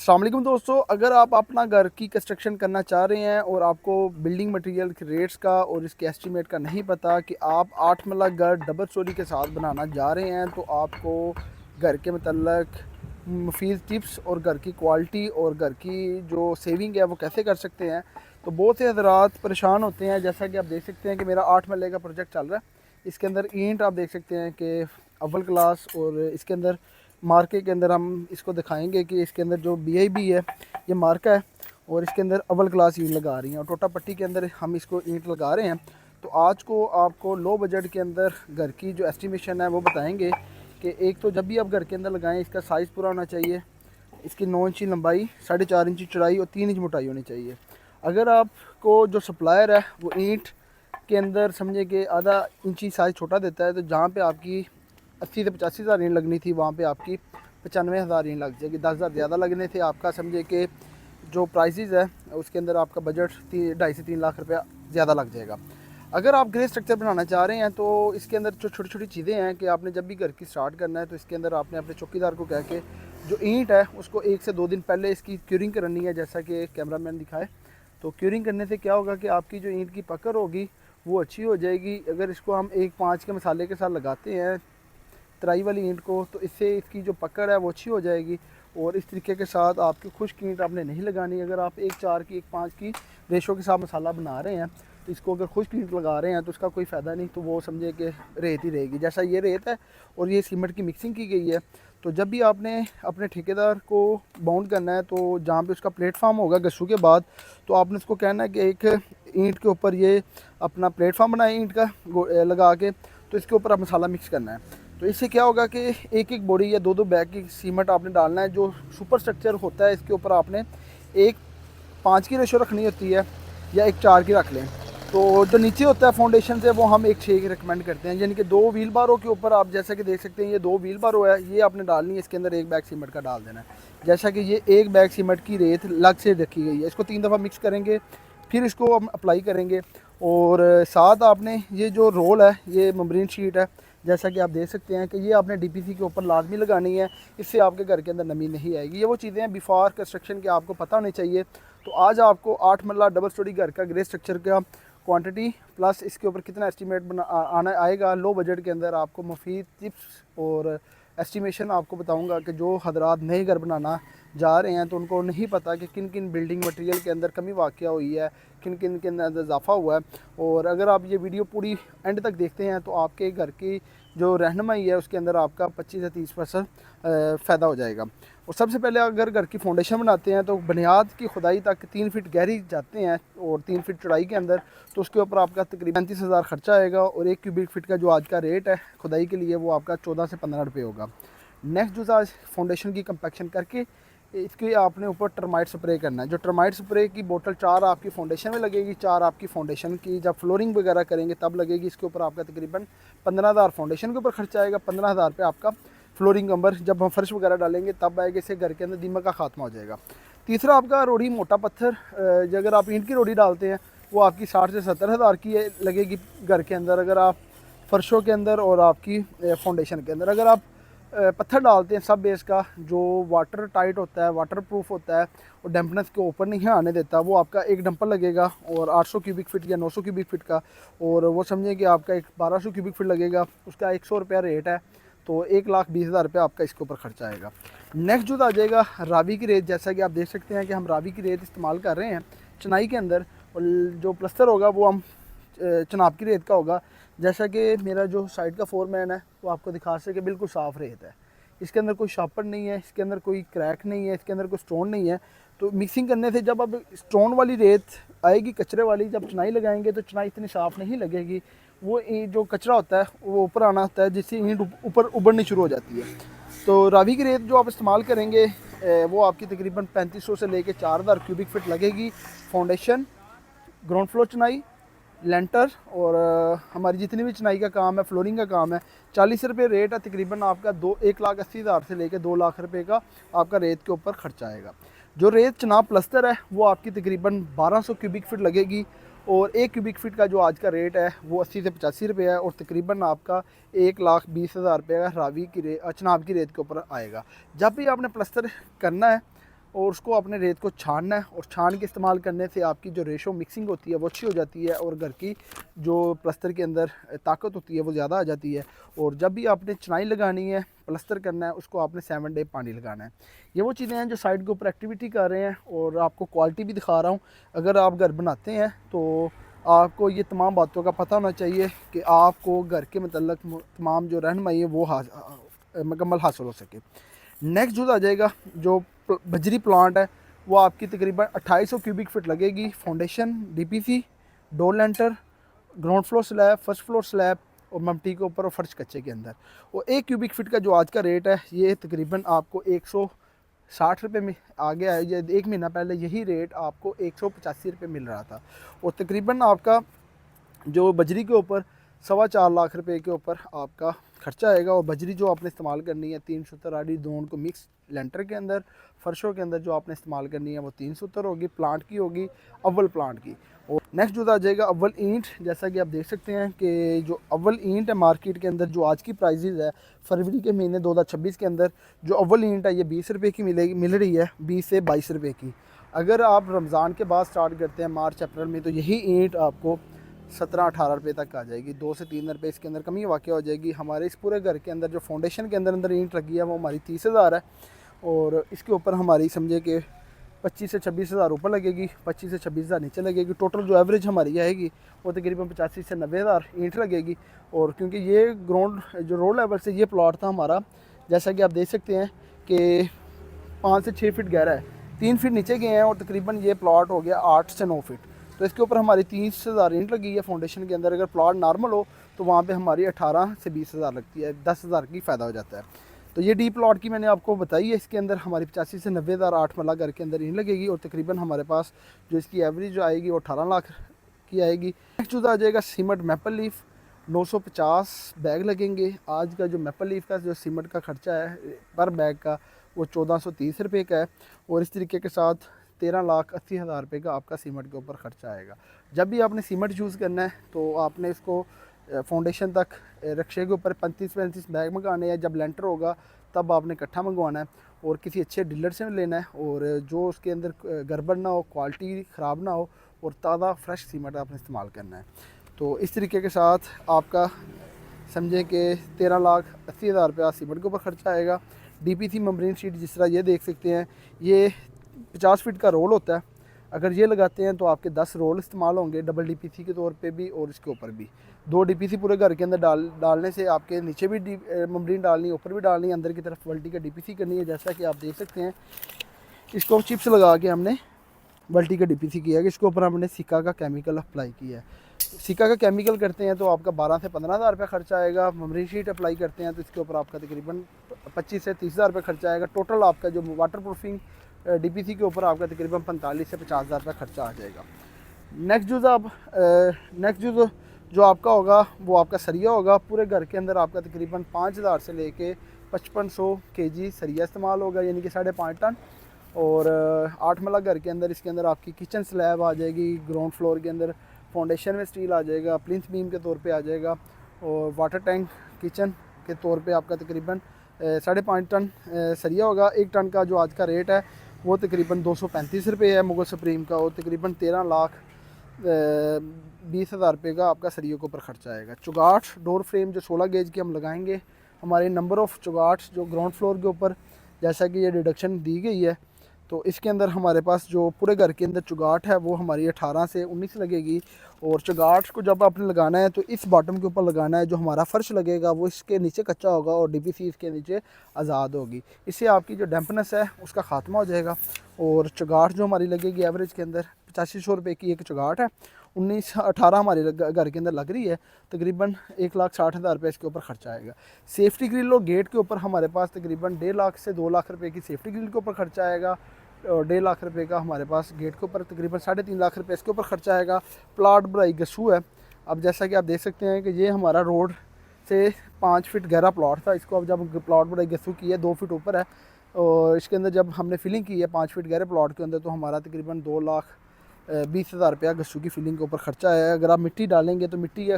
अस्सलाम वालेकुम दोस्तों, अगर आप अपना घर की कंस्ट्रक्शन करना चाह रहे हैं और आपको बिल्डिंग मटेरियल के रेट्स का और इसके एस्टीमेट का नहीं पता कि आप 8 मरला घर डबल स्टोरी के साथ बनाना जा रहे हैं, तो आपको घर के मतलब मुफीद टिप्स और घर की क्वालिटी और घर की जो सेविंग है वो कैसे कर सकते हैं। तो बहुत से हज़रात परेशान होते हैं। जैसा कि आप देख सकते हैं कि मेरा 8 मरले का प्रोजेक्ट चल रहा है। इसके अंदर ईंट आप देख सकते हैं कि अव्वल क्लास, और इसके अंदर मार्के के अंदर हम इसको दिखाएंगे कि इसके अंदर जो BIB है ये मार्का है और इसके अंदर अव्वल क्लास ईंट लगा रही हैं और टोटा पट्टी के अंदर हम इसको ईंट लगा रहे हैं। तो आज को आपको लो बजट के अंदर घर की जो एस्टिमेशन है वो बताएंगे कि एक तो जब भी आप घर के अंदर लगाएं इसका साइज़ पूरा होना चाहिए, इसकी 9 इंची लंबाई, 4.5 इंची चौड़ाई और 3 इंच मोटाई होनी चाहिए। अगर आपको जो सप्लायर है वो ईंट के अंदर समझे कि आधा इंची साइज़ छोटा देता है, तो जहाँ पे आपकी 80 से 85 हज़ार ईंट लगनी थी वहाँ पे आपकी 95 हज़ार ईंट लग जाएगी। 10 हज़ार ज़्यादा लगने से आपका समझे कि जो प्राइसेस है उसके अंदर आपका बजट 2.5 से 3 लाख रुपया ज़्यादा लग जाएगा। अगर आप ग्रे स्ट्रक्चर बनाना चाह रहे हैं तो इसके अंदर जो छोटी छोटी चीज़ें हैं कि आपने जब भी घर की स्टार्ट करना है तो इसके अंदर आपने अपने चौकीदार को कह के जो ईंट है उसको 1 से 2 दिन पहले इसकी क्यूरिंग करनी है, जैसा कि कैमरामैन दिखाए। तो क्यूरिंग करने से क्या होगा कि आपकी जो ईंट की पकड़ होगी वो अच्छी हो जाएगी। अगर इसको हम 1-5 के मसाले के साथ लगाते हैं तराई वाली ईंट को, तो इससे इसकी जो पकड़ है वो अच्छी हो जाएगी। और इस तरीके के साथ आपकी खुश्क ईंट आपने नहीं लगानी। अगर आप 1-4 की 1-5 की रेशो के साथ मसाला बना रहे हैं तो इसको अगर खुश्क ईंट लगा रहे हैं तो उसका कोई फ़ायदा नहीं, तो वो समझे कि रेत ही रहेगी। जैसा ये रेत है और ये सीमेंट की मिक्सिंग की गई है। तो जब भी आपने अपने ठेकेदार को बाउंड करना है तो जहाँ पे उसका प्लेटफार्म होगा गस्सू के बाद, तो आपने उसको कहना है कि एक ईंट के ऊपर ये अपना प्लेटफार्म बनाए ईंट का लगा के, तो इसके ऊपर आप मसाला मिक्स करना है। तो इससे क्या होगा कि एक एक बोरी या 2-2 बैग की सीमेंट आपने डालना है। जो सुपर स्ट्रक्चर होता है इसके ऊपर आपने 1-5 की रेशो रखनी होती है या 1-4 की रख लें। तो जो नीचे होता है फाउंडेशन से वो हम 1-6 की रिकमेंड करते हैं, यानी कि 2 व्हील बारों के ऊपर आप जैसा कि देख सकते हैं ये 2 व्हील बारो है, ये आपने डालनी है। इसके अंदर 1 बैग सीमेंट का डाल देना है। जैसा कि ये 1 बैग सीमेंट की रेत अलग से रखी गई है, इसको 3 दफ़ा मिक्स करेंगे, फिर इसको हम अप्लाई करेंगे। और साथ आपने ये जो रोल है ये मम्ब्रेन शीट है, जैसा कि आप देख सकते हैं कि ये आपने DPC के ऊपर लाजमी लगानी है। इससे आपके घर के अंदर नमी नहीं आएगी। ये वो चीज़ें हैं बिफोर कंस्ट्रक्शन के आपको पता होनी चाहिए। तो आज आपको 8 मरला डबल स्टोरी घर का ग्रे स्ट्रक्चर का क्वांटिटी प्लस इसके ऊपर कितना एस्टीमेट आना आएगा लो बजट के अंदर, आपको मुफीद टिप्स और एस्टीमेशन आपको बताऊंगा कि जो हजरात नए घर बनाना जा रहे हैं तो उनको नहीं पता कि किन किन बिल्डिंग मटेरियल के अंदर कमी वाक़या हुई है, किन किन के अंदर इजाफा हुआ है। और अगर आप ये वीडियो पूरी एंड तक देखते हैं तो आपके घर की जो रहनुमाई है उसके अंदर आपका 25 से 30% फ़ायदा हो जाएगा। और सबसे पहले अगर घर की फाउंडेशन बनाते हैं तो बुनियाद की खुदाई तक 3 फीट गहरी जाते हैं और 3 फीट चौड़ाई के अंदर, तो उसके ऊपर आपका तकरीबन 35 हज़ार खर्चा आएगा। और 1 क्यूबिक फीट का जो आज का रेट है खुदाई के लिए वो आपका 14 से 15 रुपये होगा। नेक्स्ट जो था फाउंडेशन की कंपैक्शन करके इसके आपने ऊपर टर्माइट स्प्रे करना है। जो टर्माइट स्प्रे की बोतल 4 आपकी फाउंडेशन में लगेगी, 4 आपकी फाउंडेशन की जब फ्लोरिंग वगैरह करेंगे तब लगेगी। इसके ऊपर आपका तकरीबन 15,000 फाउंडेशन के ऊपर खर्चा आएगा, 15,000 रुपये आपका फ्लोरिंग नंबर जब हम फर्श वगैरह डालेंगे तब आएगा। इससे घर के अंदर दीमक का खात्मा हो जाएगा। तीसरा आपका रोड़ी मोटा पत्थर, अगर आप ईंट की रोड़ी डालते हैं वो आपकी 60 से 70 हज़ार की लगेगी घर के अंदर, अगर आप फर्शों के अंदर और आपकी फाउंडेशन के अंदर। अगर आप पत्थर डालते हैं सब बेस का जो वाटर टाइट होता है, वाटर प्रूफ होता है और डैम्पनेस के ऊपर नहीं आने देता, वो आपका एक डंपर लगेगा और 800 क्यूबिक फीट या 900 क्यूबिक फीट का, और वो समझें कि आपका एक 1200 क्यूबिक फीट लगेगा। उसका 100 रुपया रेट है, तो 1,20,000 रुपये आपका इसके ऊपर खर्चा आएगा। नेक्स्ट जो आ जाएगा रावी की रेत। जैसा कि आप देख सकते हैं कि हम रावी की रेत इस्तेमाल कर रहे हैं चनाई के अंदर, और जो प्लस्तर होगा वो हम चनाब की रेत का होगा। जैसा कि मेरा जो साइड का फोरमैन है वो आपको दिखा सके बिल्कुल साफ़ रेत है, इसके अंदर कोई शार्पन नहीं है, इसके अंदर कोई क्रैक नहीं है, इसके अंदर कोई स्टोन नहीं है। तो मिक्सिंग करने से जब अब स्टोन वाली रेत आएगी कचरे वाली, जब चुनाई लगाएंगे तो चुनाई इतनी साफ़ नहीं लगेगी। वो जो कचरा होता है वो ऊपर आना होता है, जिससे ईंट ऊपर उबड़नी शुरू हो जाती है। तो रावी की रेत जो आप इस्तेमाल करेंगे वो आपकी तकरीबन 3500 से लेके 4,000 क्यूबिक फीट लगेगी। फाउंडेशन, ग्राउंड फ्लोर चुनाई, लेंटर और हमारी जितनी भी चुनाई का काम है, फ्लोरिंग का काम है, 40 रुपये रेट है। तकरीबन आपका 1,80,000 से लेकर 2 लाख रुपए का आपका रेत के ऊपर खर्चा आएगा। जो रेत चनाब प्लस्तर है वो आपकी तकरीबन 1200 क्यूबिक फीट लगेगी, और 1 क्यूबिक फीट का जो आज का रेट है वो 80 से 85 रुपये है, और तकरीबन आपका 1,20,000 रुपये का रावी की चनाब की रेत के ऊपर आएगा। जब भी आपने प्लस्तर करना है और उसको अपने रेत को छानना है, और छान के इस्तेमाल करने से आपकी जो रेशो मिक्सिंग होती है वो अच्छी हो जाती है, और घर की जो प्लस्तर के अंदर ताकत होती है वो ज़्यादा आ जाती है। और जब भी आपने चिनाई लगानी है, प्लस्तर करना है, उसको आपने 7 डे पानी लगाना है। ये वो चीज़ें हैं जो साइड के ऊपर एक्टिविटी कर रहे हैं, और आपको क्वालिटी भी दिखा रहा हूँ। अगर आप घर बनाते हैं तो आपको ये तमाम बातों का पता होना चाहिए कि आपको घर के मतलब तमाम जो रहनुमाई है वो मुकम्मल हासिल हो सके। नेक्स्ट जो आ जाएगा, जो बजरी प्लांट है, वो आपकी तकरीबन 2800 क्यूबिक फीट लगेगी। Foundation, DPC, door lintel, ground floor slab, first floor slab, और ममटी के ऊपर और फर्श कच्चे के अंदर। और 1 क्यूबिक फीट का जो आज का रेट है, ये तकरीबन आपको 160 रुपये में आ गया है। ये 1 महीना पहले यही रेट आपको 185 रुपये मिल रहा था। और तकरीबन आपका जो बजरी के ऊपर 4.25 लाख रुपए के ऊपर आपका खर्चा आएगा। और बजरी जो आपने इस्तेमाल करनी है 3 सूतर आड़ी दोन को मिक्स लेंटर के अंदर, फर्शों के अंदर जो आपने इस्तेमाल करनी है वो 3 सूतर होगी, प्लांट की होगी, अव्वल प्लांट की। और नेक्स्ट जो आ जाएगा अव्वल ईंट। जैसा कि आप देख सकते हैं कि जो अव्वल ईंट है मार्केट के अंदर, जो आज की प्राइजेज़ है फरवरी के महीने 2026 के अंदर, जो अव्वल ईंट है ये 20 रुपये की मिल रही है, 20 से 22 रुपये की। अगर आप रमज़ान के बाद स्टार्ट करते हैं मार्च अप्रैल में, तो यही ईंट आपको 17-18 रुपये तक आ जाएगी। 2 से 3 रुपये इसके अंदर कमी वाक़ हो जाएगी। हमारे इस पूरे घर के अंदर जो फाउंडेशन के अंदर ईंट लगी है वो हमारी 30,000 है, और इसके ऊपर हमारी समझे कि 25 से 26,000 ऊपर लगेगी, 25 से 26,000 नीचे लगेगी। टोटल जो एवरेज हमारी आएगी वो तकरीबन 85 से 90,000 ईंट लगेगी। और क्योंकि ये ग्राउंड जो रोड लेवल से ये प्लॉट था हमारा, जैसा कि आप देख सकते हैं कि 5 से 6 फीट गहरा है, 3 फीट नीचे गए हैं, और तकरीबन ये प्लॉट हो गया 8 से 9 फीट। तो इसके ऊपर हमारी 30,000 ईंट लगी है फाउंडेशन के अंदर। अगर प्लॉट नॉर्मल हो तो वहाँ पे हमारी 18 से 20,000 लगती है, 10,000 की फ़ायदा हो जाता है। तो ये डी प्लॉट की मैंने आपको बताई है। इसके अंदर हमारी 85 से 90,000 8 मरला घर के अंदर ईंट लगेगी, और तकरीबन हमारे पास जो इसकी एवरेज जो आएगी वो 18 लाख की आएगी। नेक्स्ट जो आ जाएगा सीमेंट मैपल लीफ, 950 बैग लगेंगे। आज का जो मैपल लीफ का जो सीमेंट का खर्चा है पर बैग का वो 1430 रुपये का है। और इस तरीके के साथ 13,80,000 रुपये का आपका सीमेंट के ऊपर खर्चा आएगा। जब भी आपने सीमेंट यूज़ करना है तो आपने इसको फाउंडेशन तक रक्शे के ऊपर 35-35 बैग मंगाने हैं। जब लेंटर होगा तब आपने इकट्ठा मंगवाना है, और किसी अच्छे डीलर से लेना है, और जो उसके अंदर गड़बड़ ना हो, क्वालिटी ख़राब ना हो, और ताज़ा फ्रेश सीमेंट आपने इस्तेमाल करना है। तो इस तरीके के साथ आपका समझें कि 13,80,000 रुपया सीमेंट के ऊपर खर्चा आएगा। डीपीसी मेम्ब्रेन शीट जिस तरह ये देख सकते हैं, ये 50 फीट का रोल होता है। अगर ये लगाते हैं तो आपके 10 रोल इस्तेमाल होंगे, डबल डीपीसी के तौर पे भी और इसके ऊपर भी। 2 डीपीसी पूरे घर के अंदर डालने से आपके नीचे भी मेम्ब्रेन डालनी है, ऊपर भी डालनी है, अंदर की तरफ वल्टी का डीपीसी करनी है। जैसा कि आप देख सकते हैं, इसको चिप्स लगा के हमने वल्टी का डीपीसी किया है, इसके ऊपर हमने सिक्का का केमिकल अप्लाई किया है। सिक्का का केमिकल करते हैं तो आपका 12 से 15,000 रुपये खर्चा आएगा। मेम्ब्रेन शीट अप्लाई करते हैं तो इसके ऊपर आपका तकरीबन 25 से 30,000 रुपये खर्चा आएगा। टोटल आपका जो वाटर प्रूफिंग डीपीसी के ऊपर आपका तकरीबन 45 से 50,000 रुपये खर्चा आ जाएगा। नेक्स्ट जो आपका होगा वो आपका सरिया होगा। पूरे घर के अंदर आपका तकरीबन 5,000 से लेके 5500 kg सरिया इस्तेमाल होगा, यानी कि 5.5 टन। और 8 मरला घर के अंदर इसके अंदर आपकी किचन स्लैब आ जाएगी, ग्राउंड फ्लोर के अंदर फाउंडेशन में स्टील आ जाएगा, प्लिंथ बीम के तौर पे आ जाएगा, और वाटर टैंक किचन के तौर पे आपका तकरीबन 5.5 टन सरिया होगा। 1 टन का जो आज का रेट है वो तकरीबन 235 रुपये है मुगल सुप्रीम का, और तकरीबन 13,20,000 रुपये का आपका सरियों के ऊपर खर्चा आएगा। चुगाट डोर फ्रेम जो 16 गेज के हम लगाएंगे, हमारे नंबर ऑफ़ चुगाट जो ग्राउंड फ्लोर के ऊपर जैसा कि ये डिडक्शन दी गई है, तो इसके अंदर हमारे पास जो पूरे घर के अंदर चुगाट है वो हमारी 18 से 19 लगेगी। और चुगाट को जब आपने लगाना है तो इस बॉटम के ऊपर लगाना है। जो हमारा फ़र्श लगेगा वो इसके नीचे कच्चा होगा, और डीपीसी इसके नीचे आज़ाद होगी। इससे आपकी जो डैम्पनेस है उसका ख़ात्मा हो जाएगा। और चुगाट जो हमारी लगेगी एवरेज के अंदर 8500 रुपये की एक चुगाट है, 19-18 हमारे घर के अंदर लग रही है, तकरीबन 1,60,000 रुपये इसके ऊपर खर्चा आएगा। सेफ्टी ग्रिल और गेट के ऊपर हमारे पास तकरीबन 1.5 लाख से 2 लाख रुपये की सेफ्टी ग्रिल के ऊपर खर्चा आएगा, और 1.5 लाख रुपये का हमारे पास गेट के ऊपर तकरीबन 3.5 लाख रुपये इसके ऊपर खर्चा आएगा। प्लाट बढ़ाई गस्सू है। अब जैसा कि आप देख सकते हैं कि ये हमारा रोड से 5 फीट गहरा प्लाट था, इसको अब जब प्लाट बढ़ाई गस्सू की है 2 फीट ऊपर है, और इसके अंदर जब हमने फिलिंग की है 5 फीट गहरे प्लाट के अंदर, तो हमारा तकरीबन 2,20,000 रुपया गस्सू की फिलिंग के ऊपर खर्चा है। अगर आप मिट्टी डालेंगे तो मिट्टी के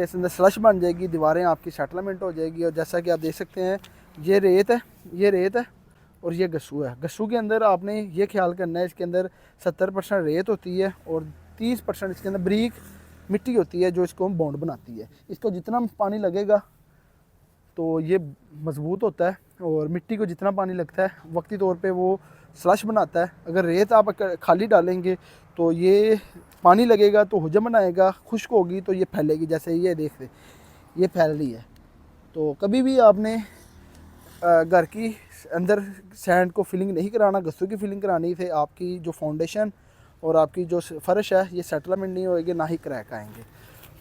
अंदर स्लश बन जाएगी, दीवारें आपकी सेटलमेंट हो जाएगी। और जैसा कि आप देख सकते हैं ये रेत है, और ये गस्सू है। गस्सू के अंदर आपने ये ख्याल करना है, इसके अंदर 70% रेत होती है और 30% इसके अंदर बारीक मिट्टी होती है जो इसको बॉन्ड बनाती है। इसको जितना पानी लगेगा तो ये मज़बूत होता है, और मिट्टी को जितना पानी लगता है वक्ती तौर पे वो स्लश बनाता है। अगर रेत आप खाली डालेंगे तो ये पानी लगेगा तो हुजम बनाएगा, खुश्क होगी तो ये फैलेगी, जैसे ये देखते ये फैल रही है। तो कभी भी आपने घर की अंदर सैंड को फिलिंग नहीं कराना, गस्सू की फिलिंग करानी थे। आपकी जो फाउंडेशन और आपकी जो फर्श है ये सेटलमेंट नहीं होएगी, ना ही क्रैक आएंगे।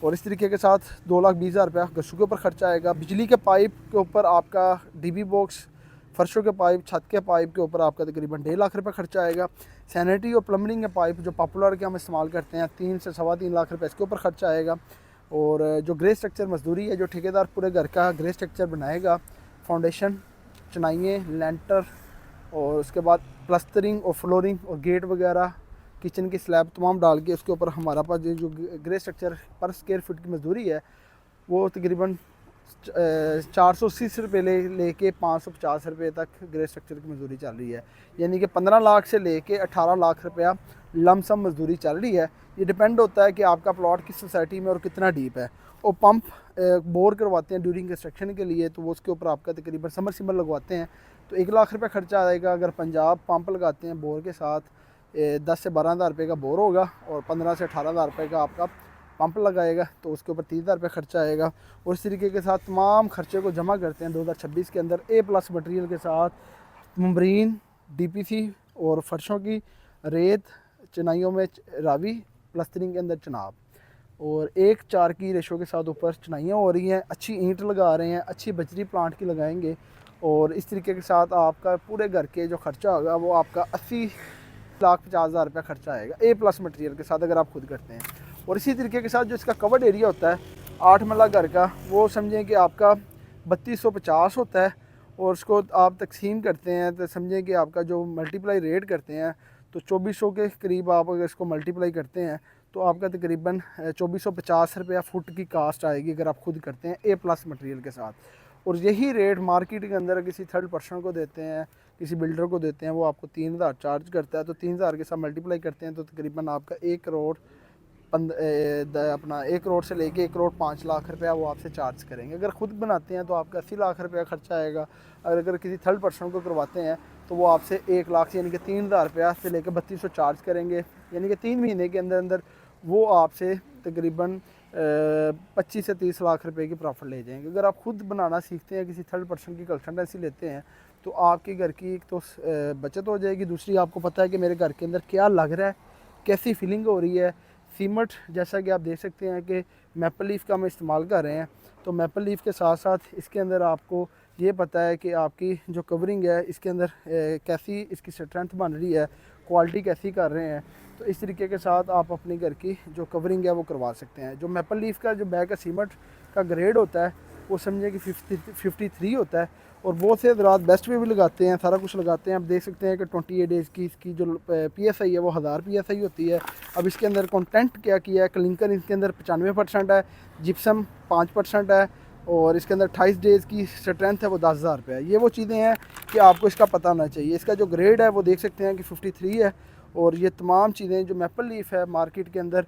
और इस तरीके के साथ 2,20,000 रुपया गस्सू के ऊपर खर्चा आएगा। बिजली के पाइप के ऊपर आपका डीबी बॉक्स, फर्शों के पाइप, छत के पाइप के ऊपर आपका तकरीबन 1.5 लाख रुपये खर्चा आएगा। सैनिटरी और प्लम्बिंग के पाइप जो पॉपुलर के हम इस्तेमाल करते हैं 3 से 3.25 लाख रुपये इसके ऊपर खर्चा आएगा। और जो ग्रे स्ट्रक्चर मजदूरी है, जो ठेकेदार पूरे घर का ग्रे स्ट्रक्चर बनाएगा, फाउंडेशन, चिनाइयाँ, लेंटर और उसके बाद प्लस्तरिंग और फ्लोरिंग और गेट वगैरह, किचन की स्लैब तमाम डाल के उसके ऊपर हमारा पास जो ग्रे स्ट्रक्चर पर स्क्वायर फीट की मजदूरी है वो तकरीबन 480 रुपये लेके 550 रुपये तक ग्रे स्ट्रक्चर की मजदूरी चल रही है। यानी कि 15 लाख से लेके 18 लाख रुपया लमसम मजदूरी चल रही है। ये डिपेंड होता है कि आपका प्लॉट किस सोसाइटी में और कितना डीप है। और पंप बोर करवाते हैं ड्यूरिंग कंस्ट्रक्शन के लिए, तो वो उसके ऊपर आपका तकरीबन समरसीबल लगवाते हैं तो 1 लाख रुपये खर्चा आएगा। अगर पंजाब पंप लगाते हैं बोर के साथ 10 से 12,000 रुपये का बोर होगा और 15 से 18,000 रुपये का आपका पंप लगाएगा, तो उसके ऊपर 30,000 रुपये खर्चा आएगा। और इस तरीके के साथ तमाम खर्चे को जमा करते हैं 2026 के अंदर A+ मटेरियल के साथ मम्ब्रीन, DPC और फर्शों की रेत, चिनाइयों में रावी, प्लस्तरिंग के अंदर चनाब और 1:4 की रेशो के साथ ऊपर चिनाइयाँ हो रही हैं। अच्छी ईंट लगा रहे हैं, अच्छी बजरी प्लांट की लगाएंगे। और इस तरीके के साथ आपका पूरे घर के जो खर्चा होगा वो आपका 80,50,000 रुपया खर्चा आएगा A+ मटेरियल के साथ, अगर आप खुद करते हैं। और इसी तरीके के साथ जो इसका कवर्ड एरिया होता है 8 मरला घर का, वो समझें कि आपका 3250 होता है। और उसको आप तकसीम करते हैं तो समझें कि आपका जो मल्टीप्लाई रेट करते हैं तो 2400 के करीब आप अगर इसको मल्टीप्लाई करते हैं तो आपका तकरीबन 2450 रुपया फुट की कास्ट आएगी अगर आप खुद करते हैं A+ मटेरियल के साथ। और यही रेट मार्केट के अंदर किसी थर्ड पर्सन को देते हैं, किसी बिल्डर को देते हैं, वो आपको 3,000 चार्ज करता है। तो 3,000 के साथ मल्टीप्लाई करते हैं तो तकरीबन आपका 1 करोड़ अपना 1 करोड़ से लेके 1,05,00,000 रुपया वो आपसे चार्ज करेंगे। अगर ख़ुद बनाते हैं तो आपका 80 लाख रुपया खर्चा आएगा। अगर किसी थर्ड पर्सन को करवाते हैं तो वो आपसे 1 लाख यानी कि 3,000 रुपया से लेकर 3200 चार्ज करेंगे। यानी कि 3 महीने के अंदर अंदर वो आपसे तकरीबन 25 से 30 लाख रुपए की प्रॉफिट ले जाएंगे। अगर आप खुद बनाना सीखते हैं, किसी थर्ड पर्सन की कंसल्टेंसी लेते हैं तो आपके घर की एक तो बचत हो जाएगी, दूसरी आपको पता है कि मेरे घर के अंदर क्या लग रहा है, कैसी फीलिंग हो रही है। सीमेंट जैसा कि आप देख सकते हैं कि मैपल लीफ का हम इस्तेमाल कर रहे हैं, तो मैपल लीफ के साथ साथ इसके अंदर आपको ये पता है कि आपकी जो कवरिंग है इसके अंदर कैसी इसकी स्ट्रेंथ बन रही है, क्वालिटी कैसी कर रहे हैं। तो इस तरीके के साथ आप अपने घर की जो कवरिंग है वो करवा सकते हैं। जो मैपल लीफ का जो बैग का सीमेंट का ग्रेड होता है वो समझे कि 53 होता है। और बहुत से हज़रात बेस्ट पे भी लगाते हैं, सारा कुछ लगाते हैं। आप देख सकते हैं कि 28 डेज़ की इसकी जो PSI है वो 1000 PSI होती है। अब इसके अंदर कंटेंट क्या किया है, क्लिंकर इसके अंदर 95% है, जिप्सम 5% है और इसके अंदर 28 डेज़ की स्ट्रेंथ है वो 10,000 रुपये है। ये वो चीज़ें हैं कि आपको इसका पता होना चाहिए। इसका जो ग्रेड है वो देख सकते हैं कि 53 है। और ये तमाम चीज़ें जो मैपल लीफ है मार्केट के अंदर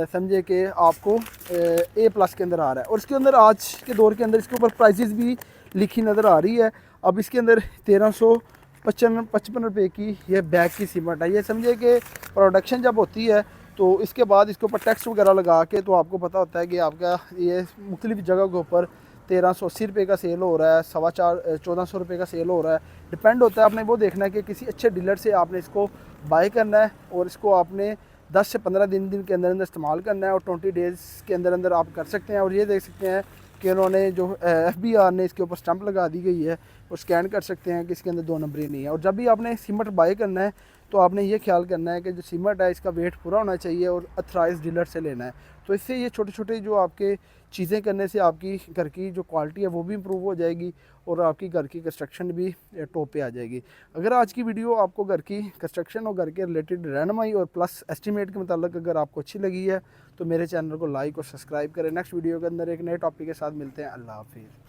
समझे कि आपको A+ के अंदर आ रहा है। और इसके अंदर आज के दौर के अंदर इसके ऊपर प्राइसेस भी लिखी नज़र आ रही है। अब इसके अंदर 1355 रुपये की ये बैग की सीमेंट है। ये समझे कि प्रोडक्शन जब होती है तो इसके बाद इसके ऊपर टैक्स वगैरह लगा के तो आपको पता होता है कि आपका ये मुख्तलिफ जगह के ऊपर 1380 रुपये का सेल हो रहा है, 1450 रुपये का सेल हो रहा है। डिपेंड होता है, आपने वो देखना है कि किसी अच्छे डीलर से आपने इसको बाय करना है और इसको आपने 10 से 15 दिन के अंदर अंदर इस्तेमाल करना है और 20 डेज़ के अंदर अंदर आप कर सकते हैं। और ये देख सकते हैं कि उन्होंने जो FBR ने इसके ऊपर स्टैंप लगा दी गई है और स्कैन कर सकते हैं कि इसके अंदर 2 नंबरी नहीं है। और जब भी आपने सीमेंट बाय करना है तो आपने ये ख्याल करना है कि जो सीमेंट है इसका वेट पूरा होना चाहिए और अथराइज डीलर से लेना है। तो इससे ये छोटे छोटे जो आपके चीज़ें करने से आपकी घर की जो क्वालिटी है वो भी इम्प्रूव हो जाएगी और आपकी घर की कंस्ट्रक्शन भी टॉप पे आ जाएगी। अगर आज की वीडियो आपको घर की कंस्ट्रक्शन और घर के रिलेटेड रहनुमाई और प्लस एस्टीमेट के मुताबिक अगर आपको अच्छी लगी है तो मेरे चैनल को लाइक और सब्सक्राइब करें। नेक्स्ट वीडियो के अंदर एक नए टॉपिक के साथ मिलते हैं। अल्लाह हाफिज़।